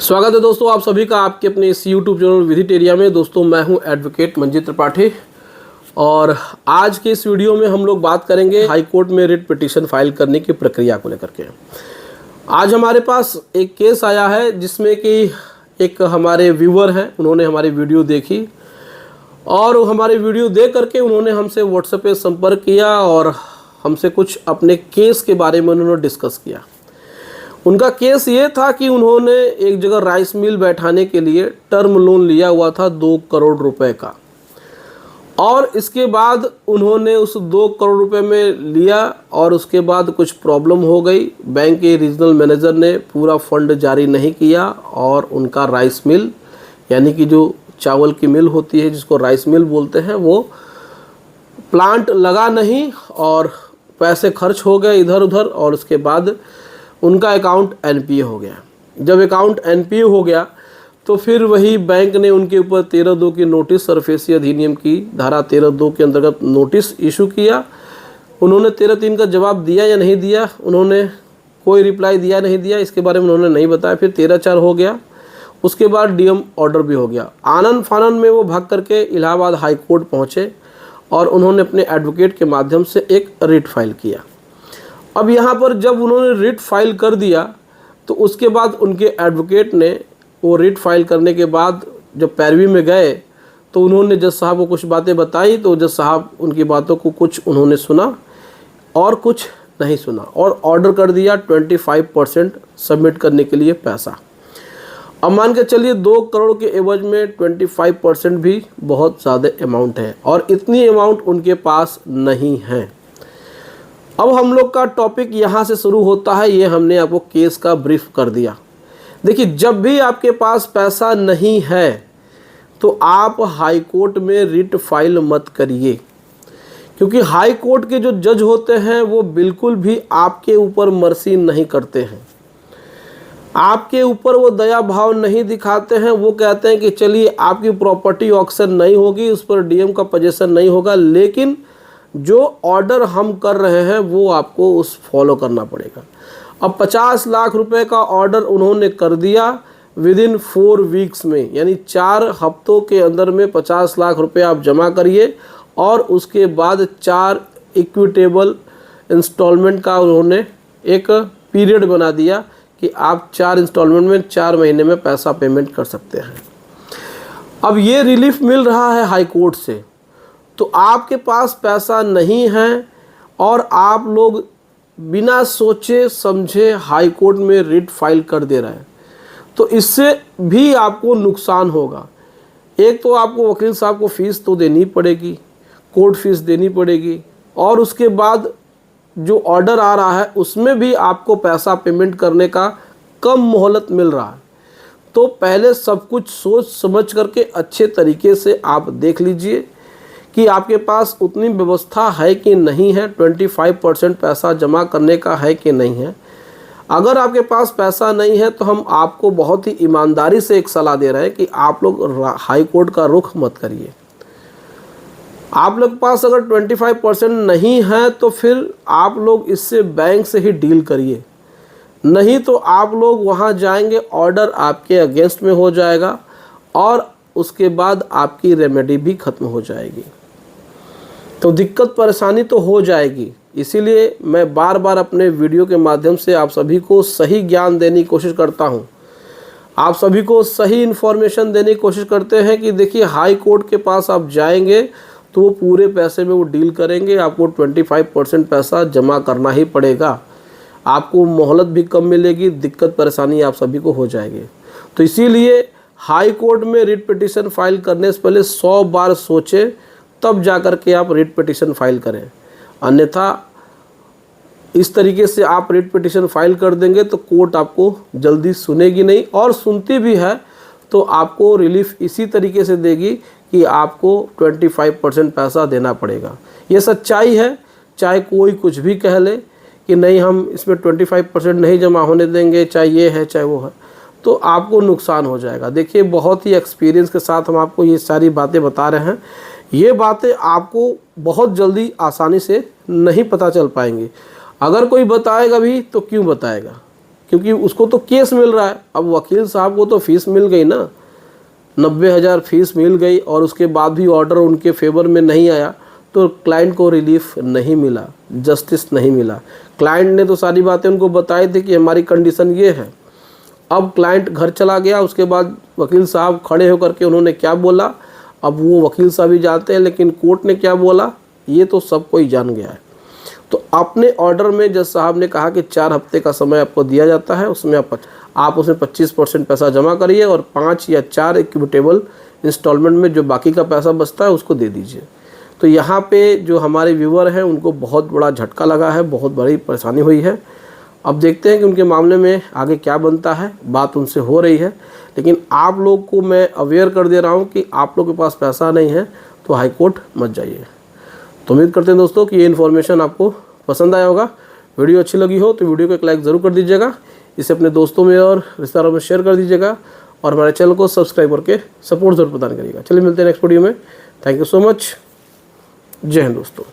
स्वागत है दोस्तों आप सभी का आपके अपने इस YouTube चैनल विदित एरिया में। दोस्तों मैं हूं एडवोकेट मंजीत त्रिपाठी और आज के इस वीडियो में हम लोग बात करेंगे हाई कोर्ट में रिट पिटीशन फाइल करने की प्रक्रिया को लेकर के। आज हमारे पास एक केस आया है जिसमें कि एक हमारे व्यूअर हैं, उन्होंने हमारी वीडियो देखी और हमारी वीडियो देख करके उन्होंने हमसे व्हाट्सएप पे संपर्क किया और हमसे कुछ अपने केस के बारे में उन्होंने डिस्कस किया। उनका केस ये था कि उन्होंने एक जगह राइस मिल बैठाने के लिए टर्म लोन लिया हुआ था 2 करोड़ रुपए का और इसके बाद उन्होंने उस 2 करोड़ रुपए में लिया और उसके बाद कुछ प्रॉब्लम हो गई। बैंक के रीजनल मैनेजर ने पूरा फंड जारी नहीं किया और उनका राइस मिल यानी कि जो चावल की मिल होती है जिसको राइस मिल बोलते हैं वो प्लांट लगा नहीं और पैसे खर्च हो गए इधर उधर और उसके बाद उनका अकाउंट एनपीए हो गया। जब अकाउंट एनपीए हो गया तो फिर वही बैंक ने उनके ऊपर 13(2) की नोटिस सरफेसी अधिनियम की धारा 13(2) के अंतर्गत नोटिस इशू किया। उन्होंने 13(3) का जवाब दिया या नहीं दिया, उन्होंने कोई रिप्लाई दिया नहीं दिया, इसके बारे में उन्होंने नहीं बताया। फिर 13(4) हो गया, उसके बाद डीएम ऑर्डर भी हो गया। आनन फानन में वो भाग करके इलाहाबाद हाई कोर्ट पहुँचे और उन्होंने अपने एडवोकेट के माध्यम से एक रिट फाइल किया। अब यहाँ पर जब उन्होंने रिट फाइल कर दिया तो उसके बाद उनके एडवोकेट ने वो रिट फाइल करने के बाद जब पैरवी में गए तो उन्होंने जज साहब को कुछ बातें बताई तो जज साहब उनकी बातों को कुछ उन्होंने सुना और कुछ नहीं सुना और ऑर्डर कर दिया 25% सबमिट करने के लिए पैसा। अब मान के चलिए 2 करोड़ के एवज में 25% भी बहुत ज़्यादा अमाउंट है और इतनी अमाउंट उनके पास नहीं है। अब हम लोग का टॉपिक यहाँ से शुरू होता है, ये हमने आपको केस का ब्रीफ कर दिया। देखिए जब भी आपके पास पैसा नहीं है तो आप हाई कोर्ट में रिट फाइल मत करिए, क्योंकि हाई कोर्ट के जो जज होते हैं वो बिल्कुल भी आपके ऊपर मर्सी नहीं करते हैं, आपके ऊपर वो दया भाव नहीं दिखाते हैं। वो कहते हैं कि चलिए आपकी प्रॉपर्टी ऑक्शन नहीं होगी, उस पर डीएम का पोजीशन नहीं होगा, लेकिन जो ऑर्डर हम कर रहे हैं वो आपको उस फॉलो करना पड़ेगा। अब 50 लाख रुपए का ऑर्डर उन्होंने कर दिया विदिन 4 वीक्स में, यानी 4 हफ्तों के अंदर में 50 लाख रुपए आप जमा करिए और उसके बाद 4 इक्विटेबल इंस्टॉलमेंट का उन्होंने एक पीरियड बना दिया कि आप 4 इंस्टॉलमेंट में 4 महीने में पैसा पेमेंट कर सकते हैं। अब ये रिलीफ मिल रहा है हाई कोर्ट से, तो आपके पास पैसा नहीं है और आप लोग बिना सोचे समझे हाई कोर्ट में रिट फाइल कर दे रहे हैं तो इससे भी आपको नुकसान होगा। एक तो आपको वकील साहब को फ़ीस तो देनी पड़ेगी, कोर्ट फीस देनी पड़ेगी और उसके बाद जो ऑर्डर आ रहा है उसमें भी आपको पैसा पेमेंट करने का कम मोहलत मिल रहा है। तो पहले सब कुछ सोच समझ करके अच्छे तरीके से आप देख लीजिए कि आपके पास उतनी व्यवस्था है कि नहीं है, 25% पैसा जमा करने का है कि नहीं है। अगर आपके पास पैसा नहीं है तो हम आपको बहुत ही ईमानदारी से एक सलाह दे रहे हैं कि आप लोग हाई कोर्ट का रुख मत करिए। आप लोग के पास अगर 25% नहीं है तो फिर आप लोग इससे बैंक से ही डील करिए, नहीं तो आप लोग वहाँ जाएंगे, ऑर्डर आपके अगेंस्ट में हो जाएगा और उसके बाद आपकी रेमेडी भी ख़त्म हो जाएगी, तो दिक्कत परेशानी तो हो जाएगी। इसीलिए मैं बार बार अपने वीडियो के माध्यम से आप सभी को सही ज्ञान देने की कोशिश करता हूं, आप सभी को सही इन्फॉर्मेशन देने की कोशिश करते हैं कि देखिए हाई कोर्ट के पास आप जाएंगे तो वो पूरे पैसे में वो डील करेंगे, आपको 25% पैसा जमा करना ही पड़ेगा, आपको मोहलत भी कम मिलेगी, दिक्कत परेशानी आप सभी को हो जाएगी। तो इसीलिए हाई कोर्ट में रिट पिटीशन फाइल करने से पहले 100 बार सोचें तब जा कर के आप रिट पिटीशन फाइल करें, अन्यथा इस तरीके से आप रिट पिटीशन फाइल कर देंगे तो कोर्ट आपको जल्दी सुनेगी नहीं और सुनती भी है तो आपको रिलीफ इसी तरीके से देगी कि आपको 25% पैसा देना पड़ेगा। ये सच्चाई है, चाहे कोई कुछ भी कह ले कि नहीं हम इसमें 25% नहीं जमा होने देंगे, चाहे ये है चाहे वो है, तो आपको नुकसान हो जाएगा। देखिए बहुत ही एक्सपीरियंस के साथ हम आपको ये सारी बातें बता रहे हैं, ये बातें आपको बहुत जल्दी आसानी से नहीं पता चल पाएंगी। अगर कोई बताएगा भी तो क्यों बताएगा, क्योंकि उसको तो केस मिल रहा है। अब वकील साहब को तो फीस मिल गई ना, 90,000 फीस मिल गई और उसके बाद भी ऑर्डर उनके फेवर में नहीं आया, तो क्लाइंट को रिलीफ नहीं मिला, जस्टिस नहीं मिला। क्लाइंट ने तो सारी बातें उनको बताई थी कि हमारी कंडीशन ये है। अब क्लाइंट घर चला गया, उसके बाद वकील साहब खड़े होकर के उन्होंने क्या बोला, अब वो वकील साहब ही जानते हैं, लेकिन कोर्ट ने क्या बोला ये तो सब कोई जान गया है। तो अपने ऑर्डर में जज साहब ने कहा कि 4 हफ्ते का समय आपको दिया जाता है, उसमें आप उसमें 25% पैसा जमा करिए और 5 या 4 इक्विटेबल इंस्टॉलमेंट में जो बाकी का पैसा बचता है उसको दे दीजिए। तो यहाँ पे जो हमारे व्यूवर हैं उनको बहुत बड़ा झटका लगा है, बहुत बड़ी परेशानी हुई है। अब देखते हैं कि उनके मामले में आगे क्या बनता है, बात उनसे हो रही है। लेकिन आप लोग को मैं अवेयर कर दे रहा हूँ कि आप लोग के पास पैसा नहीं है तो हाई कोर्ट मत जाइए। तो उम्मीद करते हैं दोस्तों कि ये इन्फॉर्मेशन आपको पसंद आया होगा। वीडियो अच्छी लगी हो तो वीडियो को एक लाइक ज़रूर कर दीजिएगा, इसे अपने दोस्तों में और रिश्तेदारों में शेयर कर दीजिएगा और हमारे चैनल को सब्सक्राइब करके सपोर्ट ज़रूर प्रदान करिएगा। चलिए मिलते हैं नेक्स्ट वीडियो में। Thank you so much. जय हिंद दोस्तों।